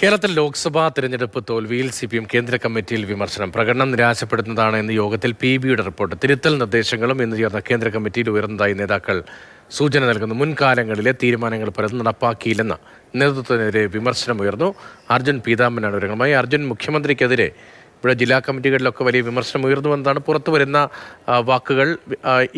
കേരളത്തിൽ ലോക്സഭാ തെരഞ്ഞെടുപ്പ് തോൽവിയിൽ CPM കേന്ദ്ര കമ്മിറ്റിയിൽ വിമർശനം. പ്രകടനം നിരാശപ്പെടുത്തുന്നതാണ് എന്ന് യോഗത്തിൽ PBയുടെ റിപ്പോർട്ട്. തിരുത്തൽ നിർദ്ദേശങ്ങളും ഇന്ന് ചേർന്ന കേന്ദ്ര കമ്മിറ്റിയിൽ ഉയർന്നതായി നേതാക്കൾ സൂചന നൽകുന്നു. മുൻകാലങ്ങളിലെ തീരുമാനങ്ങൾ പലതും നടപ്പാക്കിയില്ലെന്ന് നേതൃത്വത്തിനെതിരെ വിമർശനമുയർന്നു. അർജുൻ പീതാംബരനാണ് വിവരങ്ങളുമായി. അർജുൻ, മുഖ്യമന്ത്രിക്കെതിരെ ഇവിടെ ജില്ലാ കമ്മിറ്റികളിലൊക്കെ വലിയ വിമർശനം ഉയർന്നുവെന്നാണ് പുറത്തു വരുന്ന വാക്കുകൾ.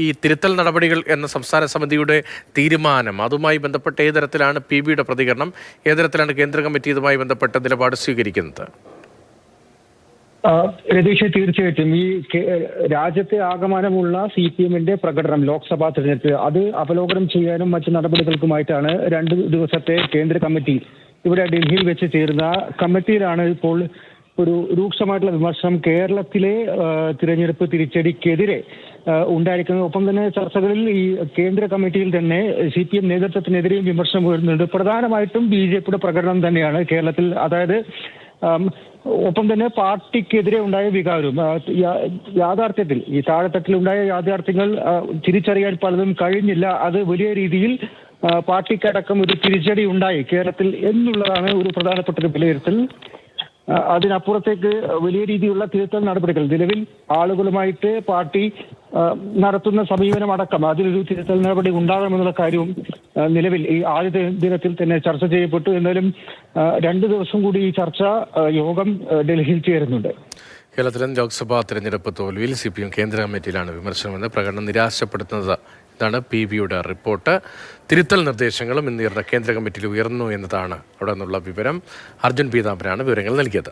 ഈ തിരുത്തൽ നടപടികൾ എന്ന സംസ്ഥാന സമിതിയുടെ തീരുമാനം, അതുമായി ബന്ധപ്പെട്ട് ഏതരത്തിലാണ് PBയുടെ പ്രതികരണം? ഏതരത്തിലാണ് കേന്ദ്ര കമ്മിറ്റി ഇതുമായി ബന്ധപ്പെട്ട നിലപാട് സ്വീകരിക്കുന്നത്? രതീഷ്, തീർച്ചയായിട്ടും ഈ രാജ്യത്തെ ആകമാനമുള്ള CPMന്റെ പ്രകടനം ലോക്സഭാ തെരഞ്ഞെടുപ്പ് അത് അവലോകനം ചെയ്യാനും മറ്റു നടപടികൾക്കുമായിട്ടാണ് 2 ദിവസത്തെ കേന്ദ്ര കമ്മിറ്റി ഇവിടെ ഡൽഹിയിൽ വെച്ച് ചേർന്ന കമ്മിറ്റിയിലാണ് ഇപ്പോൾ ഒരു രൂക്ഷമായിട്ടുള്ള വിമർശനം കേരളത്തിലെ തിരഞ്ഞെടുപ്പ് തിരിച്ചടിക്കെതിരെ ഉണ്ടായിരിക്കുന്നത്. ഒപ്പം തന്നെ ചർച്ചകളിൽ ഈ കേന്ദ്ര കമ്മിറ്റിയിൽ തന്നെ CPM നേതൃത്വത്തിനെതിരെയും വിമർശനം ഉയർന്നുണ്ട്. പ്രധാനമായിട്ടും BJPയുടെ പ്രകടനം തന്നെയാണ് കേരളത്തിൽ. അതായത് ഒപ്പം തന്നെ പാർട്ടിക്കെതിരെ ഉണ്ടായ വികാരവും യാഥാർത്ഥ്യത്തിൽ ഈ താഴെത്തട്ടിലുണ്ടായ യാഥാർത്ഥ്യങ്ങൾ തിരിച്ചറിയാൻ പലതും കഴിഞ്ഞില്ല. അത് വലിയ രീതിയിൽ പാർട്ടിക്കടക്കം ഒരു തിരിച്ചടി ഉണ്ടായി കേരളത്തിൽ എന്നുള്ളതാണ് ഒരു പ്രധാനപ്പെട്ട ഒരു വിലയിരുത്തൽ. അതിനപ്പുറത്തേക്ക് വലിയ രീതിയിലുള്ള തിരുത്തൽ നടപടികൾ നിലവിൽ ആളുകളുമായിട്ട് പാർട്ടി നടത്തുന്ന സമീപനം അടക്കം അതിലൊരു തിരുത്തൽ നടപടി ഉണ്ടാകണമെന്നുള്ള കാര്യവും നിലവിൽ ഈ ആദ്യ ദിനത്തിൽ തന്നെ ചർച്ച ചെയ്യപ്പെട്ടു. എന്നാലും 2 ദിവസം കൂടി ഈ ചർച്ച യോഗം ഡൽഹിയിൽ ചേരുന്നുണ്ട്. കേരളത്തിലെ ലോക്സഭാ തെരഞ്ഞെടുപ്പ് തോൽവിയിൽ CPM കേന്ദ്ര കമ്മിറ്റിയിലാണ് വിമർശനമെന്ന്. പ്രകടനം നിരാശപ്പെടുത്തുന്നത് ഇതാണ് PBയുടെ റിപ്പോർട്ട്. തിരുത്തൽ നിർദ്ദേശങ്ങളും ഇന്ന് കേന്ദ്ര കമ്മിറ്റിയിൽ ഉയർന്നു എന്നതാണ് അവിടെ നിന്നുള്ള വിവരം. അർജുൻ പീതാംബരനാണ് വിവരങ്ങൾ നൽകിയത്.